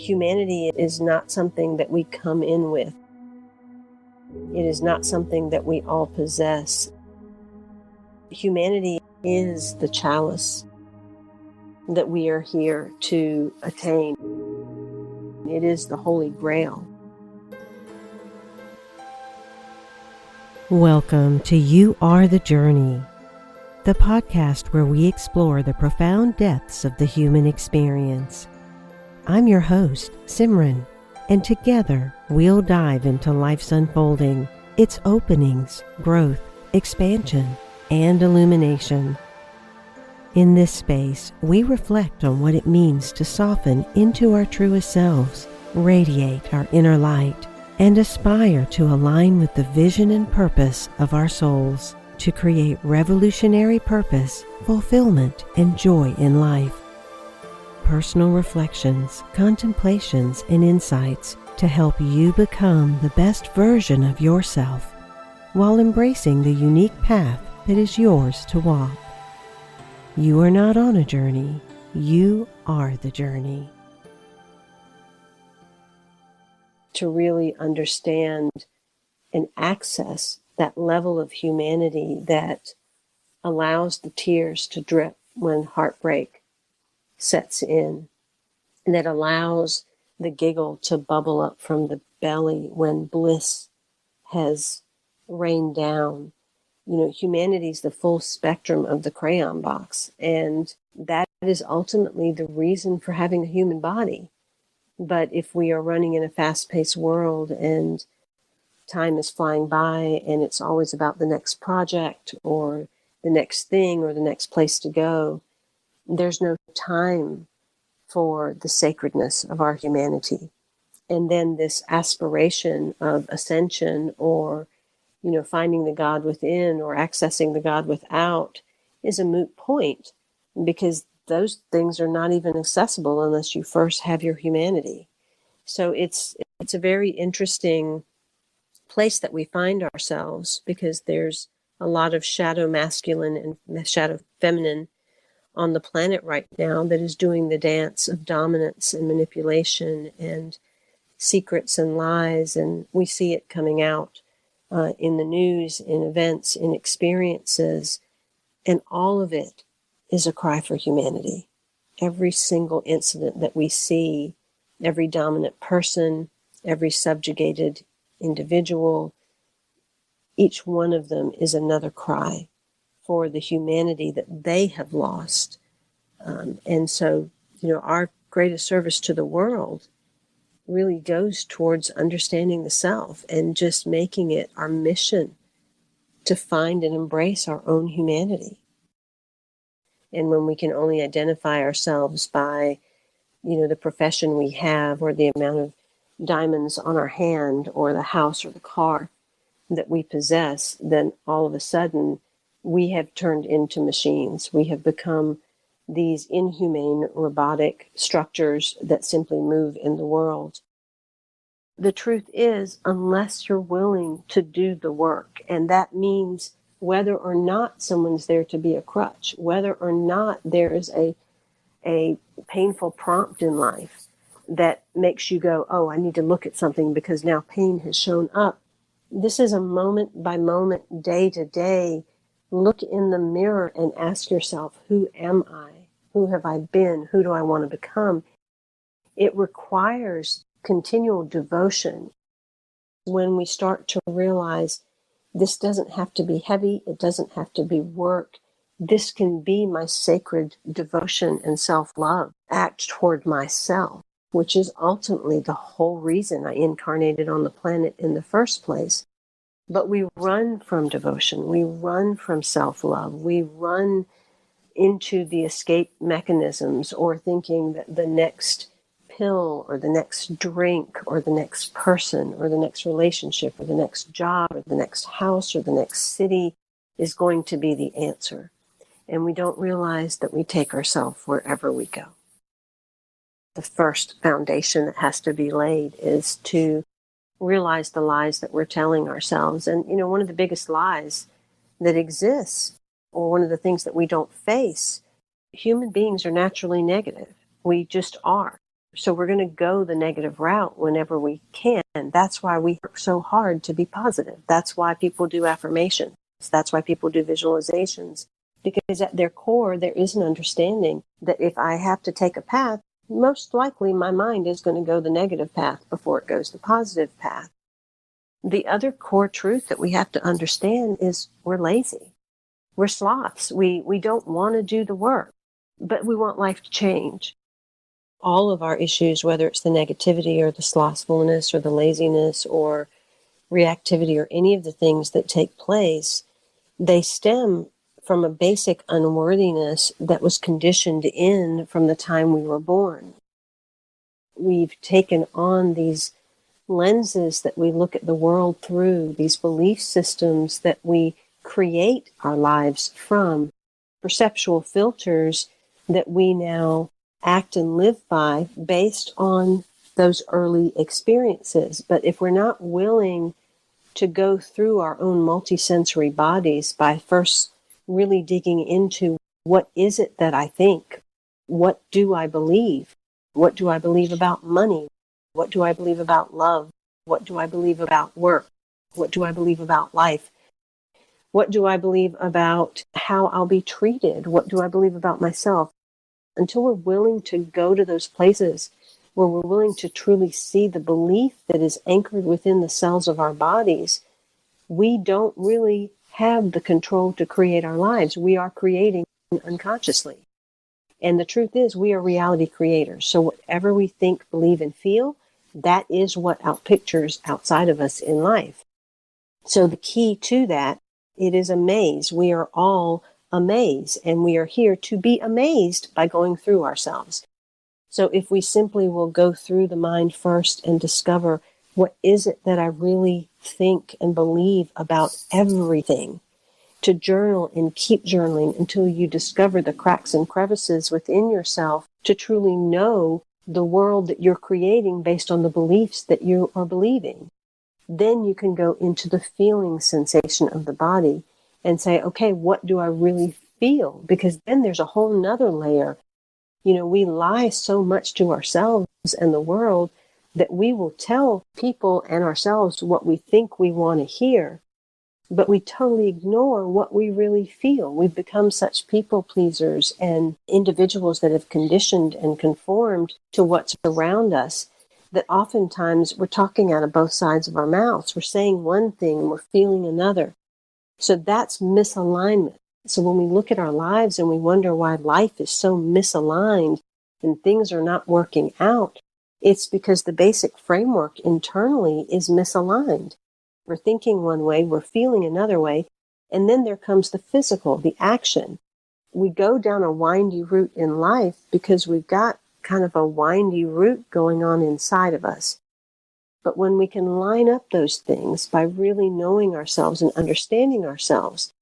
Humanity is not something that we come in with. It is not something that we all possess. Humanity is the chalice that we are here to attain. It is the Holy Grail. Welcome to You Are the Journey, the podcast where we explore the profound depths of the human experience. I'm your host, Simran, and together we'll dive into life's unfolding, its openings, growth, expansion, and illumination. In this space, we reflect on what it means to soften into our truest selves, radiate our inner light, and aspire to align with the vision and purpose of our souls to create revolutionary purpose, fulfillment, and joy in life. Personal reflections, contemplations, and insights to help you become the best version of yourself while embracing the unique path that is yours to walk. You are not on a journey, you are the journey. To really understand and access that level of humanity that allows the tears to drip when heartbreak sets in, and that allows the giggle to bubble up from the belly when bliss has rained down. You know, humanity is the full spectrum of the crayon box, and that is ultimately the reason for having a human body. But if we are running in a fast-paced world and time is flying by and it's always about the next project or the next thing or the next place to go, there's no time for the sacredness of our humanity. And then this aspiration of ascension or, finding the God within or accessing the God without is a moot point, because those things are not even accessible unless you first have your humanity. So it's a very interesting place that we find ourselves, because there's a lot of shadow masculine and shadow feminine on the planet right now that is doing the dance of dominance and manipulation and secrets and lies. And we see it coming out in the news, in events, in experiences. And all of it is a cry for humanity. Every single incident that we see, every dominant person, every subjugated individual, each one of them is another cry for the humanity that they have lost. And so, our greatest service to the world really goes towards understanding the self and just making it our mission to find and embrace our own humanity. And when we can only identify ourselves by, the profession we have or the amount of diamonds on our hand or the house or the car that we possess, then all of a sudden we have turned into machines. We have become these inhumane robotic structures that simply move in the world. The truth is, unless you're willing to do the work, and that means whether or not someone's there to be a crutch, whether or not there is a painful prompt in life that makes you go, oh, I need to look at something because now pain has shown up. This is a moment by moment, day to day. Look in the mirror and ask yourself, who am I? Who have I been? Who do I want to become? It requires continual devotion. When we start to realize this doesn't have to be heavy, it doesn't have to be work. This can be my sacred devotion and self-love act toward myself, which is ultimately the whole reason I incarnated on the planet in the first place. But we run from devotion. We run from self-love. We run into the escape mechanisms or thinking that the next pill or the next drink or the next person or the next relationship or the next job or the next house or the next city is going to be the answer. And we don't realize that we take ourselves wherever we go. The first foundation that has to be laid is to realize the lies that we're telling ourselves. And, one of the biggest lies that exists, or one of the things that we don't face, human beings are naturally negative. We just are. So we're going to go the negative route whenever we can. That's why we work so hard to be positive. That's why people do affirmations. That's why people do visualizations. Because at their core, there is an understanding that if I have to take a path, most likely my mind is going to go the negative path before it goes the positive path. The other core truth that we have to understand is we're lazy. We're sloths. We don't want to do the work, but we want life to change. All of our issues, whether it's the negativity or the slothfulness or the laziness or reactivity or any of the things that take place, they stem from a basic unworthiness that was conditioned in from the time we were born. We've taken on these lenses that we look at the world through, these belief systems that we create our lives from, perceptual filters that we now act and live by based on those early experiences. But if we're not willing to go through our own multisensory bodies by first really digging into what is it that I think? What do I believe? What do I believe about money? What do I believe about love? What do I believe about work? What do I believe about life? What do I believe about how I'll be treated? What do I believe about myself? Until we're willing to go to those places where we're willing to truly see the belief that is anchored within the cells of our bodies, we don't really have the control to create our lives. We are creating unconsciously. And the truth is, we are reality creators. So whatever we think, believe, and feel, that is what outpictures outside of us in life. So the key to that, it is a maze. We are all a maze, and we are here to be amazed by going through ourselves. So if we simply will go through the mind first and discover what is it that I really think and believe about everything, to journal and keep journaling until you discover the cracks and crevices within yourself, to truly know the world that you're creating based on the beliefs that you are believing. Then you can go into the feeling sensation of the body and say, okay, what do I really feel? Because then there's a whole nother layer. You know, we lie so much to ourselves and the world that we will tell people and ourselves what we think we want to hear, but we totally ignore what we really feel. We've become such people pleasers and individuals that have conditioned and conformed to what's around us that oftentimes we're talking out of both sides of our mouths. We're saying one thing and we're feeling another. So that's misalignment. So when we look at our lives and we wonder why life is so misaligned and things are not working out, it's because the basic framework internally is misaligned. We're thinking one way, we're feeling another way, and then there comes the physical, the action. We go down a windy route in life because we've got kind of a windy route going on inside of us. But when we can line up those things by really knowing ourselves and understanding ourselves,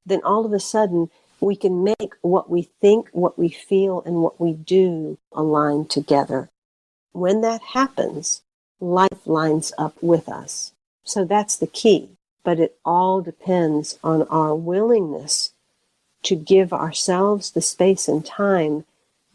then all of a sudden we can make what we think, what we feel, and what we do align together. When that happens, life lines up with us. So that's the key. But it all depends on our willingness to give ourselves the space and time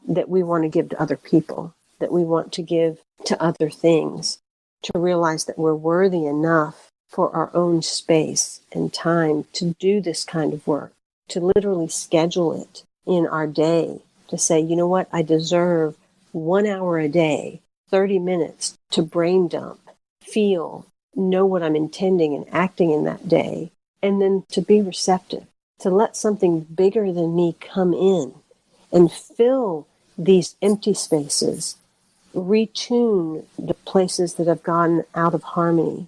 that we want to give to other people, that we want to give to other things, to realize that we're worthy enough for our own space and time to do this kind of work, to literally schedule it in our day, to say, you know what, I deserve 1 hour a day, 30 minutes to brain dump, feel, know what I'm intending and acting in that day, and then to be receptive, to let something bigger than me come in and fill these empty spaces, retune the places that have gone out of harmony,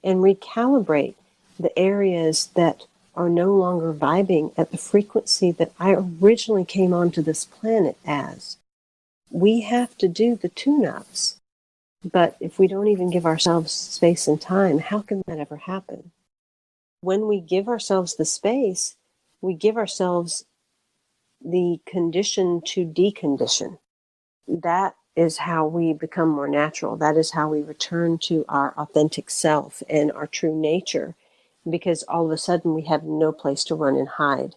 and recalibrate the areas that are no longer vibing at the frequency that I originally came onto this planet as. We have to do the tune-ups. But if we don't even give ourselves space and time, how can that ever happen? When we give ourselves the space, we give ourselves the condition to decondition. That is how we become more natural. That is how we return to our authentic self and our true nature, because all of a sudden we have no place to run and hide.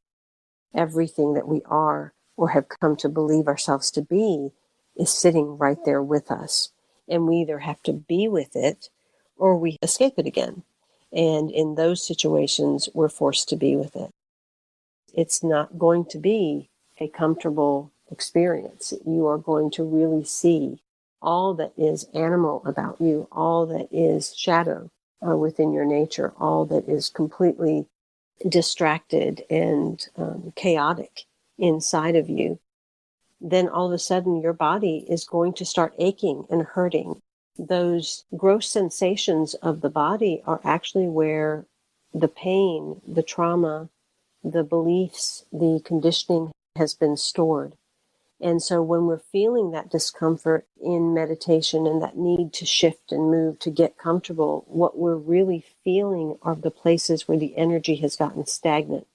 Everything that we are or have come to believe ourselves to be is sitting right there with us. And we either have to be with it or we escape it again. And in those situations, we're forced to be with it. It's not going to be a comfortable experience. You are going to really see all that is animal about you, all that is shadow within your nature, all that is completely distracted and chaotic inside of you. Then all of a sudden your body is going to start aching and hurting. Those gross sensations of the body are actually where the pain, the trauma, the beliefs, the conditioning has been stored. And so when we're feeling that discomfort in meditation and that need to shift and move to get comfortable, what we're really feeling are the places where the energy has gotten stagnant.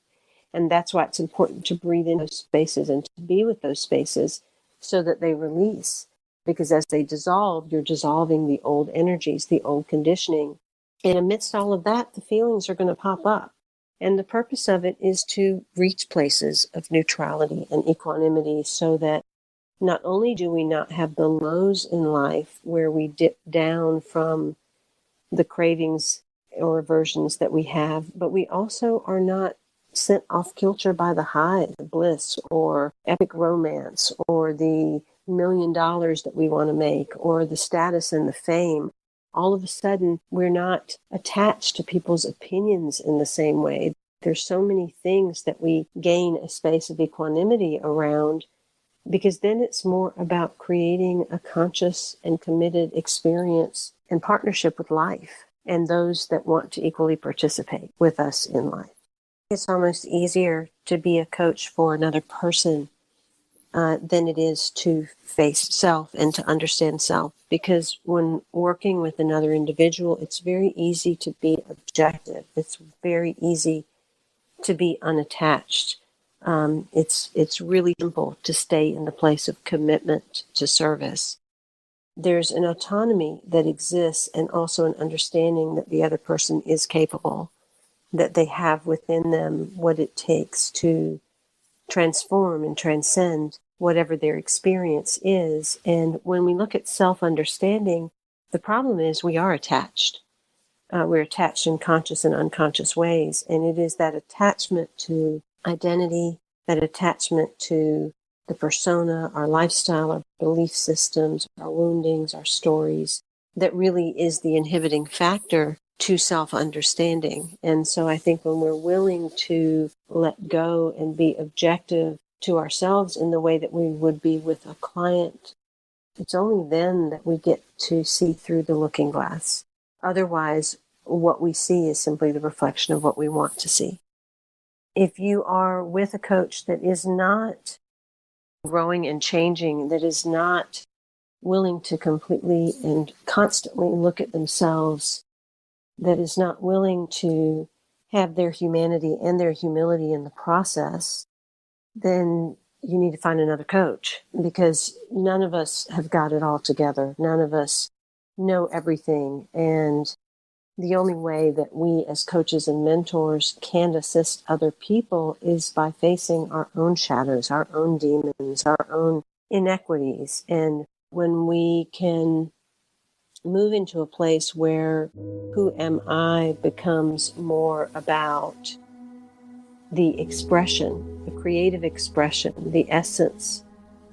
And that's why it's important to breathe in those spaces and to be with those spaces so that they release. Because as they dissolve, you're dissolving the old energies, the old conditioning. And amidst all of that, the feelings are going to pop up. And the purpose of it is to reach places of neutrality and equanimity so that not only do we not have the lows in life where we dip down from the cravings or aversions that we have, but we also are not sent off kilter by the high, the bliss or epic romance or the $1 million that we want to make or the status and the fame. All of a sudden, we're not attached to people's opinions in the same way. There's so many things that we gain a space of equanimity around, because then it's more about creating a conscious and committed experience and partnership with life and those that want to equally participate with us in life. It's almost easier to be a coach for another person than it is to face self and to understand self. Because when working with another individual, it's very easy to be objective. It's very easy to be unattached. It's really simple to stay in the place of commitment to service. There's an autonomy that exists and also an understanding that the other person is capable, that they have within them what it takes to transform and transcend whatever their experience is. And when we look at self-understanding, the problem is we are attached. We're attached in conscious and unconscious ways. And it is that attachment to identity, that attachment to the persona, our lifestyle, our belief systems, our woundings, our stories, that really is the inhibiting factor to self-understanding. And so I think when we're willing to let go and be objective to ourselves in the way that we would be with a client, it's only then that we get to see through the looking glass. Otherwise, what we see is simply the reflection of what we want to see. If you are with a coach that is not growing and changing, that is not willing to completely and constantly look at themselves, that is not willing to have their humanity and their humility in the process, then you need to find another coach, because none of us have got it all together. None of us know everything. And the only way that we as coaches and mentors can assist other people is by facing our own shadows, our own demons, our own inequities. And when we can move into a place where who am I becomes more about the expression, the creative expression, the essence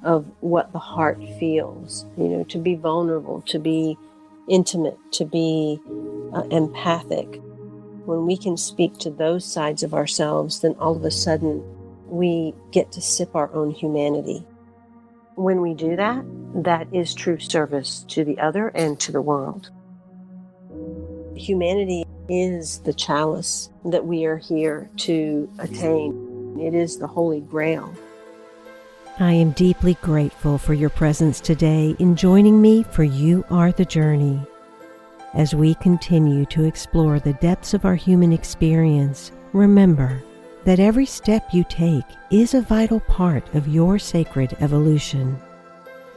of what the heart feels, to be vulnerable, to be intimate, to be empathic. When we can speak to those sides of ourselves, then all of a sudden we get to sip our own humanity. When we do that, that is true service to the other and to the world. Humanity is the chalice that we are here to attain. It is the Holy Grail. I am deeply grateful for your presence today in joining me for You Are the Journey. As we continue to explore the depths of our human experience, remember that every step you take is a vital part of your sacred evolution.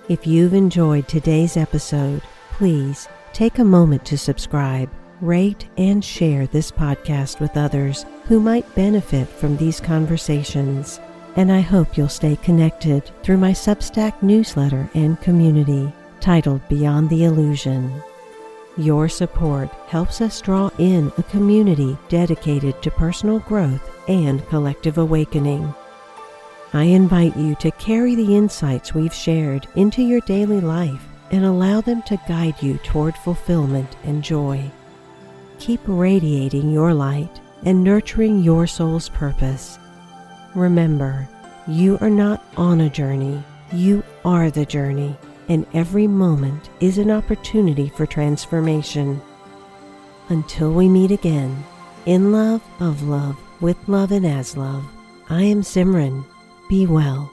If you've enjoyed today's episode, please take a moment to subscribe, rate, and share this podcast with others who might benefit from these conversations. and I hope you'll stay connected through my Substack newsletter and community titled Beyond the Illusion. Your support helps us draw in a community dedicated to personal growth and collective awakening. I invite you to carry the insights we've shared into your daily life and allow them to guide you toward fulfillment and joy. Keep radiating your light and nurturing your soul's purpose. Remember, you are not on a journey, you are the journey, and every moment is an opportunity for transformation. Until we meet again, in love, of love, with love, and as love, I am Simran. Be well.